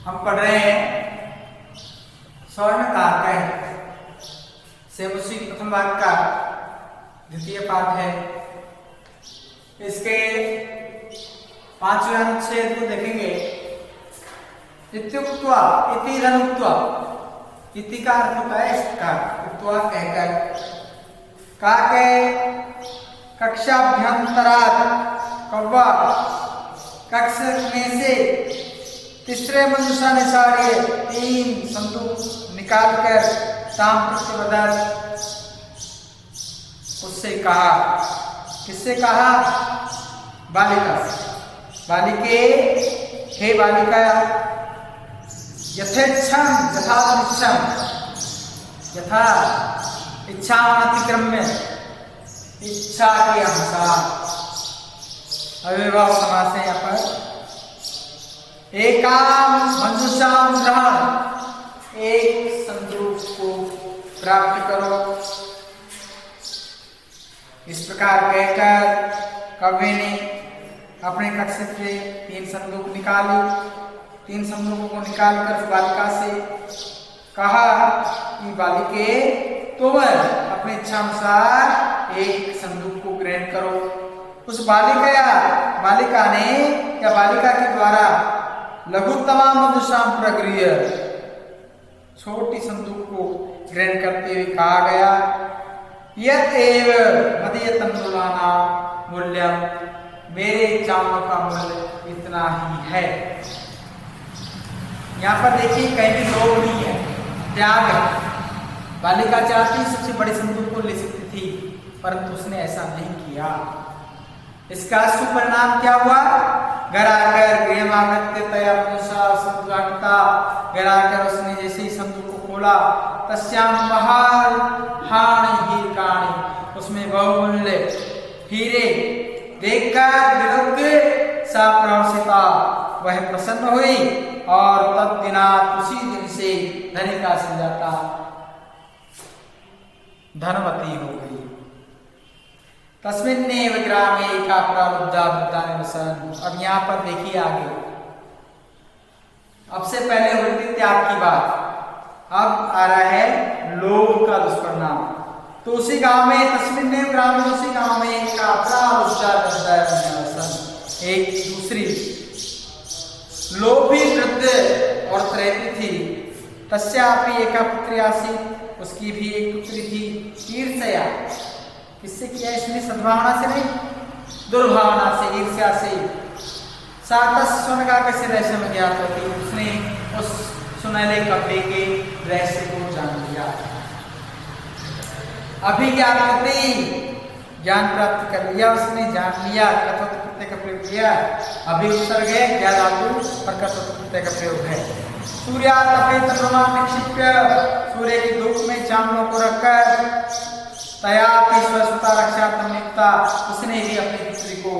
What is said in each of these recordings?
हम पढ़ रहे हैं स्वर्णकारकः से उसी प्रथम भाग का द्वितीय पाठ है। इसके 5वें अनुच्छेद को देखेंगे। इत्युक्त्वा इति धनुक्त्वा, इति का अर्थ होता है इसका, उक्त्वा कहकर, काके कक्षाभ्यंतरात् कौवा कक्ष में से तीसरे मनुष्यानुसारी 3 संदूक निकालकर ताम प्रत्यवदन उससे कहा। किससे कहा? बालिका से। बालिके, हे बालिका, यथेच्छम यथा निच्छम, यथा इच्छा अतिक्रम्य, इच्छा के अनुसार, अव्ययभाव समास है यहाँ पर। एकाम मनुष्याम ग्रहण, एक संदूक को प्राप्त करो। इस प्रकार कहकर कवि ने अपने कक्ष से 3 संदूक निकाली। 3 संदूकों को निकालकर बालिका से कहा कि बालिके, तुम अपनी इच्छा अनुसार एक संदूक को ग्रहण करो। उस बालिका ने या बालिका के द्वारा लघुत्तमा मनुष्याम प्रगृह्य, छोटी संदूक को ग्रहण करते हुए कहा गया, यत एव मदीयतन्नुलानां मूल्यम, मेरे चावलों का मूल्य इतना ही है। यहाँ पर देखिए कहीं भी लोभ नहीं है, त्याग है। बालिका चाहती सबसे बड़ी संदूक को ले सकती थी, परंतु उसने ऐसा नहीं किया। इसका सुपरिणाम क्या हुआ? घर आकर गृह आगत्य तया संतुष्टा, घर आकर उसने जैसे ही संदूक को खोला, तस्याम महाहानि हीरकाणि, उसमें बहुमूल्य हीरे देखकर विरुद्ध सा प्रहर्षिता, वह प्रसन्न हुई और तद्दिनात् उसी दिन से धनिका से जाता धनवती हो गई। तस्मिन्नेव ग्रामे एका प्रावृद्धा वृद्धा निवसन्। अब यहाँ पर देखिए आगे, अब से पहले हुई थी त्याग की बात, अब आ रहा है लोभ का दुष्परिणाम। तो उसी गांव में, तस्मिन्नेव ग्रामे, उसी गांव में एका प्रावृद्धा वृद्धा निवसन्, एक दूसरी लोभी वृद्ध औरत रहती थी। तस्यापि एका पुत्री आसीत्, उसकी भी एक पुत्री थी। ईर्ष्या, किससे किया इसने? सद्भावना से नहीं, दुर्भावना से, ईर्ष्या से। सातस स्वर्णकारक से रहस्य में ज्ञात होती, उसने उस सुनहरे कपड़े के रहस्य को जान लिया। अभिज्ञान करते ज्ञान प्राप्त कर लिया, उसने जान लिया। कथोत प्रत्यय का प्रयोग किया, अभी उपसर्ग है, ज्ञान धातु और कथोत प्रत्यय का प्रयोग है। सूर्यातपे चंद्रमा निक्षिप्य, सूर्य की धूप में चांदों को रखकर, तयापि स्वच्छता रक्षा नियुक्ता, उसने भी अपनी पुत्री को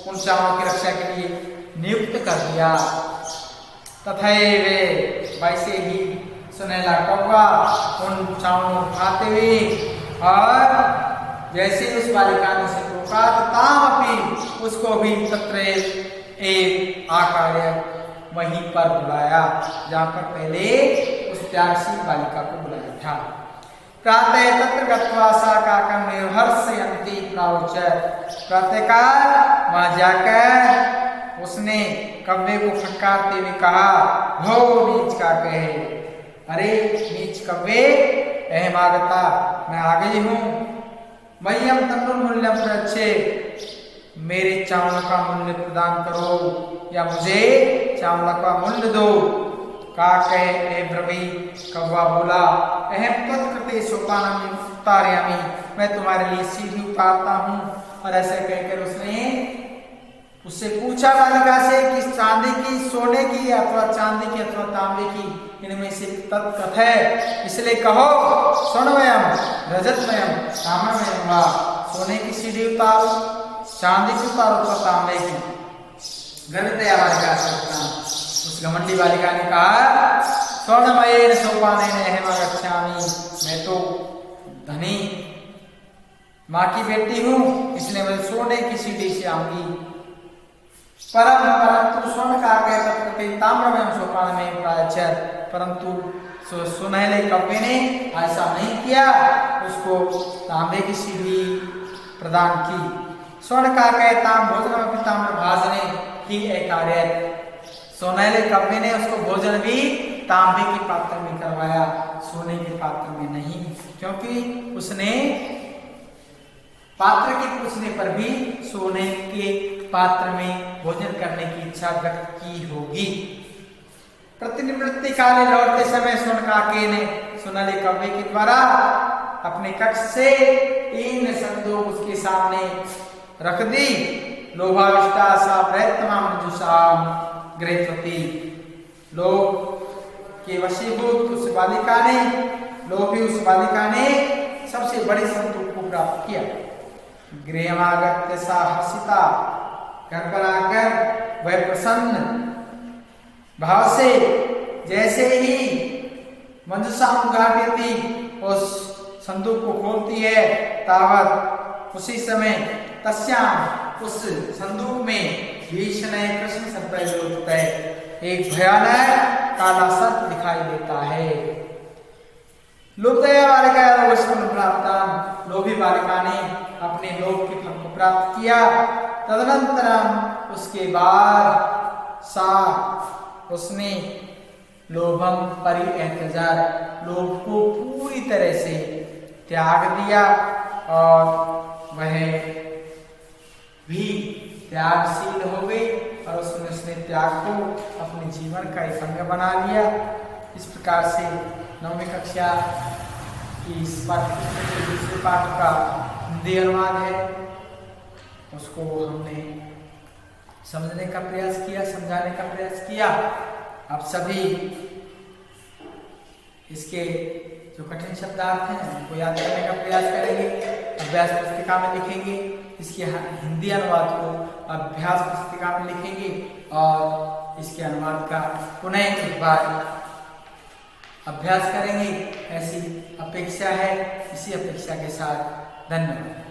उन चावलों की रक्षा के लिए नियुक्त कर दिया। तथैव, वैसे ही सुनहला कौवा उन चावलों को खाते हुए, और जैसे उस बालिका ने उसे रोका, तामपि, उसको भी तत्र एक आकार्य वहीं पर बुलाया जहां पर पहले उस त्यागशील बालिका को बुलाया था। प्रातः तत्र गत्वा सा काकं निर्हर्षयन्ती प्रावोचत्, प्रातःकाल वहां जाकर उसने कव्वे को फटकारते हुए कहा, भो नीच काकः, अरे नीच कव्वे, अहम आगता, मैं आ गई हूँ। मह्यम तन्नुर्मूल्यं प्रयच्छ, मेरे चावल का मूल्य प्रदान करो, या मुझे चावल का मूल्य दो। काकः ब्रवी, कौवा बोला, अहम त्वत्कृते सोपानम उतारयामि, मैं तुम्हारे लिए सीढ़ी उतारता हूँ। और ऐसे कहकर उससे पूछा बालिका से कि चांदी की, सोने की, अथवा चांदी की अथवा तांबे की, इनमें से तत्कथ है, इसलिए कहो। स्वर्णमयम रजतमयम ताम्रमयम वा, सोने की सीढ़ी उतारो, चांदी की उतारो तो तांबे की। गणितया बालिका सकता, उस घमंडी बालिका ने कहा, स्वर्णमयेन सोपानेन अहम आगच्छामि, मैं तो धनी माँ की बेटी हूँ, इसलिए मैं सोने की सीढ़ी से आऊंगी। परंतु स्वर्ण का कहे तत्प्रति ताम्रमयम सोपान में प्राचर, परंतु सुनहले कव्य ने ऐसा नहीं किया, उसको तांबे की सीढ़ी प्रदान की। स्वर्ण का कहे ताम भोजन ताम्र भाजने ही कार्य, सुनहले कव्य ने उसको भोजन भी तांबे के पात्र में करवाया, सोने के पात्र में नहीं, क्योंकि उसने पात्र के पूछने पर भी सोने के पात्र में भोजन करने की इच्छा व्यक्त की होगी। प्रतिनिवृत्ति काले लौटते समय स्वर्ण ने सुनहले कव्य के द्वारा अपने कक्ष से 3 संदूक उसके सामने रख दी। लोभाविष्टा सा प्रयत्न मंजुषाम गृहपति, लोभ के वशीभूत उस बालिका ने, लोभी उस बालिका ने सबसे बड़े संदूक को प्राप्त किया। गृहमागत्य सा हसिता, घर पर आकर वह प्रसन्न भाव से जैसे ही मंजुषा उद्घाटती उस संदूक को खोलती है, तावत उसी समय तस्याम उस संदूक में भीषण कृष्ण संप्रयुक्त है, एक भयानक काला सर्प दिखाई देता है। लोभदया बालिका प्राप्त, लोभी बालिका ने अपने लोभ के फल को प्राप्त किया। तदनंतरम उसके बाद सा उसने लोभम परित्यजार, लोभ को पूरी तरह से त्याग दिया और वह भी त्यागशील हो गई और उसने त्याग को अपने जीवन का एक अंग बना लिया। इस प्रकार से 9वीं कक्षा की इस पाठ्यक्रम के दूसरे पाठ का हिंदी अनुवाद है, उसको हमने समझने का प्रयास किया, समझाने का प्रयास किया। आप सभी इसके जो कठिन शब्दार्थ हैं उनको याद करने का प्रयास करेंगे, अभ्यास पुस्तिका में लिखेंगे, इसके हिंदी अनुवाद को अभ्यास पुस्तिका में लिखेंगे और इसके अनुवाद का पुनः एक बार अभ्यास करेंगे, ऐसी अपेक्षा है। इसी अपेक्षा के साथ धन्यवाद।